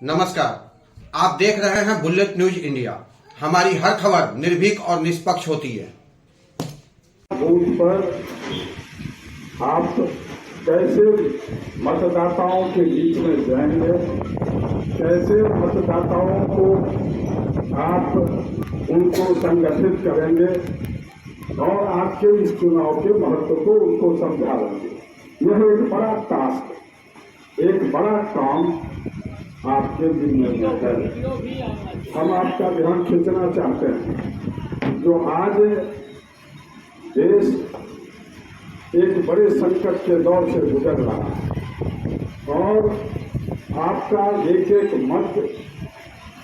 नमस्कार, आप देख रहे हैं बुलेट न्यूज इंडिया। हमारी हर खबर निर्भीक और निष्पक्ष होती है। बूथ पर आप कैसे मतदाताओं के बीच में जाएंगे, कैसे मतदाताओं को आप उनको संगठित करेंगे और आपके इस चुनाव के महत्व को उनको समझाएंगे। यह एक बड़ा टास्क, एक बड़ा काम आपके जिम्मे है। हम आपका ध्यान खींचना चाहते हैं। जो आज देश एक बड़े संकट के दौर से गुजर रहा है और आपका एक एक मत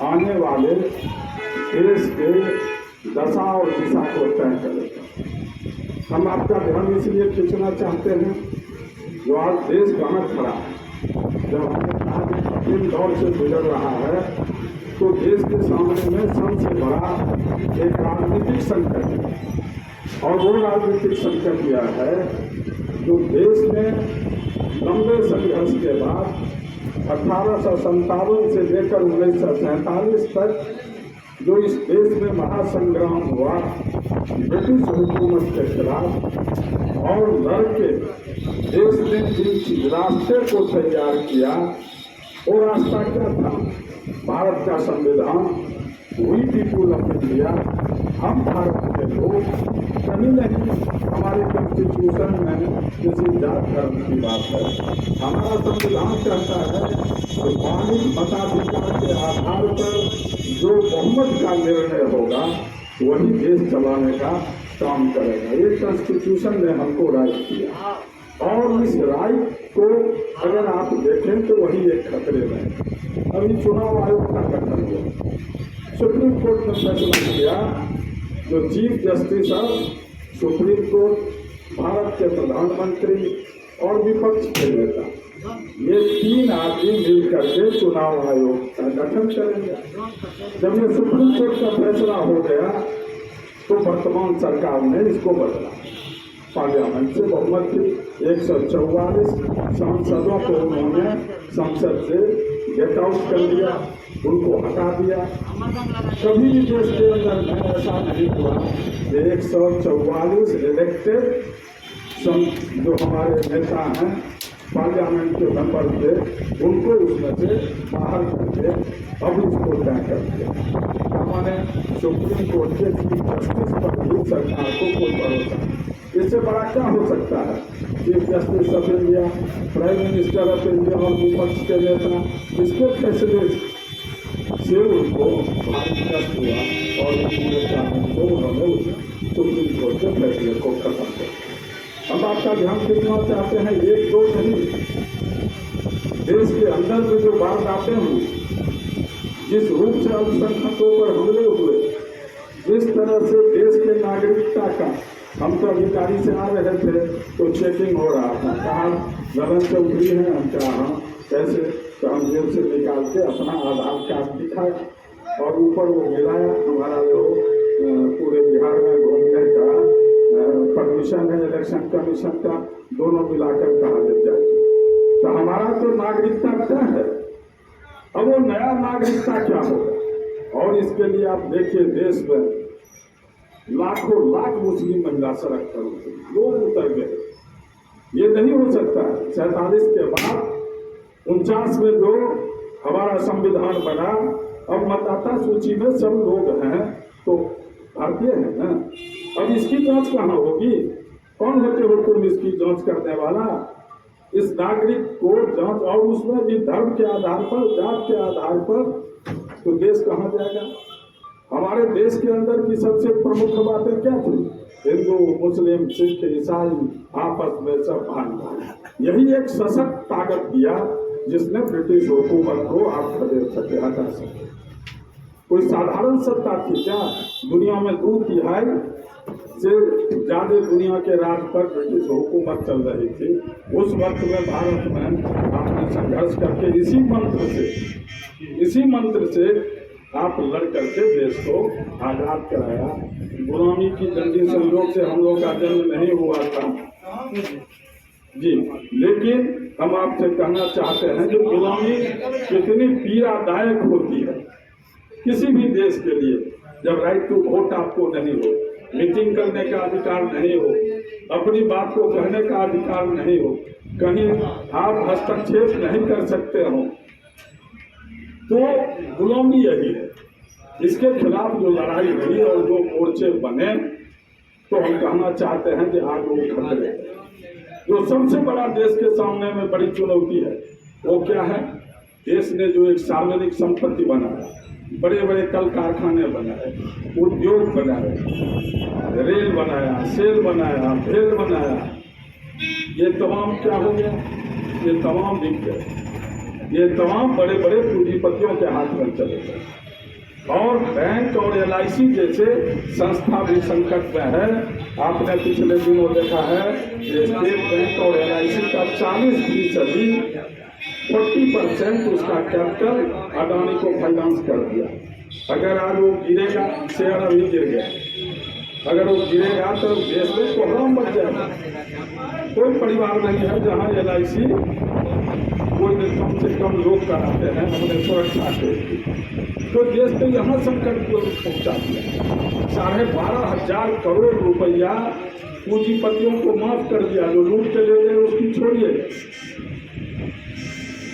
आने वाले देश के दशा और दिशा को तय करेगा। हम आपका ध्यान इसलिए खींचना चाहते हैं, जो आज देश कहाँ खड़ा है। जब हमने कहा कि कठिन दौर से गुजर रहा है, तो देश के सामने में सबसे बड़ा एक राजनीतिक संकट है। और वो राजनीतिक संकट यह है जो देश में लंबे संघर्ष के बाद 1857 से लेकर 1947 तक जो इस देश में महासंग्राम हुआ ब्रिटिश हुकूमत के खिलाफ, और लड़के देश ने जिस रास्ते को तैयार किया, वो रास्ता क्या था? भारत का संविधान, वी पीपुल ऑफ इंडिया, हम भारत के लोग। कहीं नहीं हमारे कॉन्स्टिट्यूशन में किसी जात धर्म की बात है। हमारा संविधान कहता है कि मौलिक मताधिकार के आधार पर जो बहुमत का निर्णय होगा वही देश चलाने का काम करेगा। ये कॉन्स्टिट्यूशन ने हमको राइट दिया, और इस राइट को अगर आप देखें तो वही एक खतरे में। अभी चुनाव आयोग का गठन हुआ, सुप्रीम कोर्ट ने फैसला किया, जो chief justice of supreme court, Bharat के प्रधानमंत्री और विपक्ष के नेता, ये तीन आदमी मिल करके चुनाव आयोग का गठन करेंगे। जब ये सुप्रीम कोर्ट का फैसला हो गया तो वर्तमान सरकार ने इसको बदला। पार्लियामेंट से बहुमत थी, 144 सांसदों को उन्होंने संसद से गेट आउट कर दिया, उनको हटा दिया। कभी भी देश के अंदर में ऐसा नहीं हुआ कि 144 इलेक्टेड जो हमारे नेता हैं, पार्लियामेंट के मेंबर थे, उनको उसमें से बाहर करके अब उसको तय कर दिया। हमारे सुप्रीम कोर्ट के चीफ जस्टिस पर भी सरकार को कोई भरोसा नहीं। इससे बड़ा क्या हो सकता है? Chief justice of India, prime minister of India और विपक्ष के नेता इसके फैसले से उनको भारी कष्ट हुआ और पूरे कानून को उन्होंने उस सुप्रीम कोर्ट के फैसले को खत्म कर दिया। हम आपका ध्यान खींचना चाहते हैं, एक दो नहीं, देश के अंदर में जो वारदातें हुई, जिस रूप से अल्पसंख्यकों पर हमले हुए, जिस तरह से देश के नागरिकता का, हम तो अधिकारी से आ रहे थे तो चेकिंग हो रहा था, कहाँ ललन चौधरी हैं, हम कहा कैसे, तो हम जेल से निकाल के अपना आधार कार्ड दिखाया और ऊपर वो मिलाया हमारा जो पूरे बिहार में घूमने का परमिशन है इलेक्शन कमीशन का, दोनों मिलाकर कहा जाए। तो हमारा तो नागरिकता क्या है, अब वो नया नागरिकता क्या होगा? और इसके लिए आप देखिए देश में लाखों लाख मुस्लिम महिला सड़क पर उतरी, लोग उतर गए। ये नहीं हो सकता। 47 के बाद 49 में जो हमारा संविधान बना, अब मतदाता सूची में सब लोग हैं तो भारतीय है ना। अब इसकी जांच कहाँ होगी? कौन होते हुकुम इसकी जांच करने वाला? इस नागरिक को जांच, और उसमें भी धर्म के आधार पर, जात के आधार पर, तो देश कहाँ जाएगा? हमारे देश के अंदर की सबसे प्रमुख बातें क्या थी? हिंदू, मुस्लिम, सिख, ईसाई आपस में सब भाई। यही एक सशक्त ताकत दिया जिसने ब्रिटिश हुकूमत को आप खदेड़ सके, हटा सके। कोई साधारण सत्ता थी क्या? दुनिया में 2/3 से ज्यादा दुनिया के राज पर ब्रिटिश हुकूमत चल रही थी। उस वक्त में भारत में आपने संघर्ष करके इसी मंत्र से आप लड़ करके देश को आजाद कराया। गुलामी की जंगी संयोग से हम लोग का जन्म नहीं हुआ था जी, लेकिन हम आपसे कहना चाहते हैं कि गुलामी कितनी पीड़ादायक होती है किसी भी देश के लिए। जब राइट टू वोट आपको नहीं हो, मीटिंग करने का अधिकार नहीं हो, अपनी बात को कहने का अधिकार नहीं हो, कहीं आप हस्तक्षेप नहीं कर सकते हो, तो गुलामी यही है। इसके खिलाफ जो लड़ाई हुई और जो मोर्चे बने, तो हम कहना चाहते हैं कि आज वो खतरे। जो सबसे बड़ा देश के सामने में बड़ी चुनौती है वो क्या है? देश ने जो एक सार्वजनिक संपत्ति बनाया, बड़े बड़े कल कारखाने बनाए, उद्योग बनाए, रेल बनाया, सेल बनाया, भेल बनाया, ये तमाम क्या हो गया? ये तमाम बिक गए। ये तमाम बड़े बड़े पूंजीपतियों के हाथ में चले गए। और बैंक और LIC जैसे संस्था भी संकट में है। आपने पिछले दिनों देखा है कि स्टेट बैंक और LIC का 40% उसका कैपिटल अडानी को फाइनेंस कर दिया। अगर आज वो गिरेगा, शेयर अभी गिर गया, अगर वो गिरेगा तो देश में कोहराम बच जाएगा। कोई परिवार नहीं है जहाँ LIC कोई कम से कम लोग कराते हैं अपने सुरक्षा के। तो देश ने यहाँ संकट को पहुंचा दिया। 12,500 करोड़ रुपया पूंजीपतियों को माफ कर दिया। जो लूट के ले गए उसकी छोड़िए,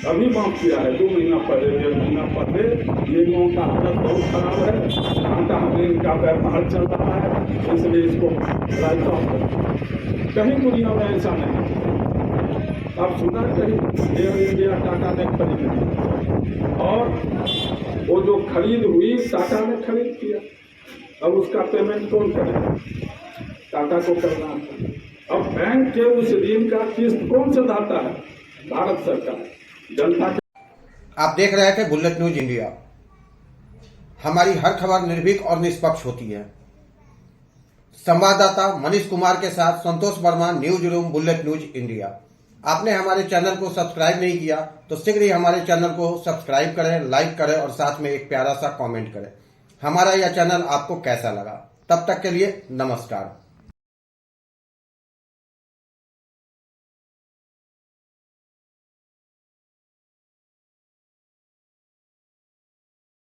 अभी माफ किया है 2 महीना पहले, 1.5 महीना पहले। ये लोगों का हालत बहुत खराब है, घाटा हमें इनका व्यापार चल रहा है, इसलिए इसको राइट ऑफ कर। कहीं दुनिया में ऐसा नहीं। आप सुना कहीं एयर इंडिया टाटा ने खरीद, और वो जो खरीद हुई टाटा ने खरीद किया। अब उसका पेमेंट कौन करेगा? टाटा को करना था। अब बैंक के उस ऋण का किस्त कौन सधाता है? भारत सरकार। जनता के आप देख रहे थे बुलेट न्यूज इंडिया। हमारी हर खबर निर्भीक और निष्पक्ष होती है। संवाददाता मनीष कुमार के साथ Santosh Verma, news room, bullet news India. आपने हमारे चैनल को सब्सक्राइब नहीं किया तो शीघ्र ही हमारे चैनल को सब्सक्राइब करें, लाइक करें और साथ में एक प्यारा सा कमेंट करें। हमारा यह चैनल आपको कैसा लगा? तब तक के लिए नमस्कार।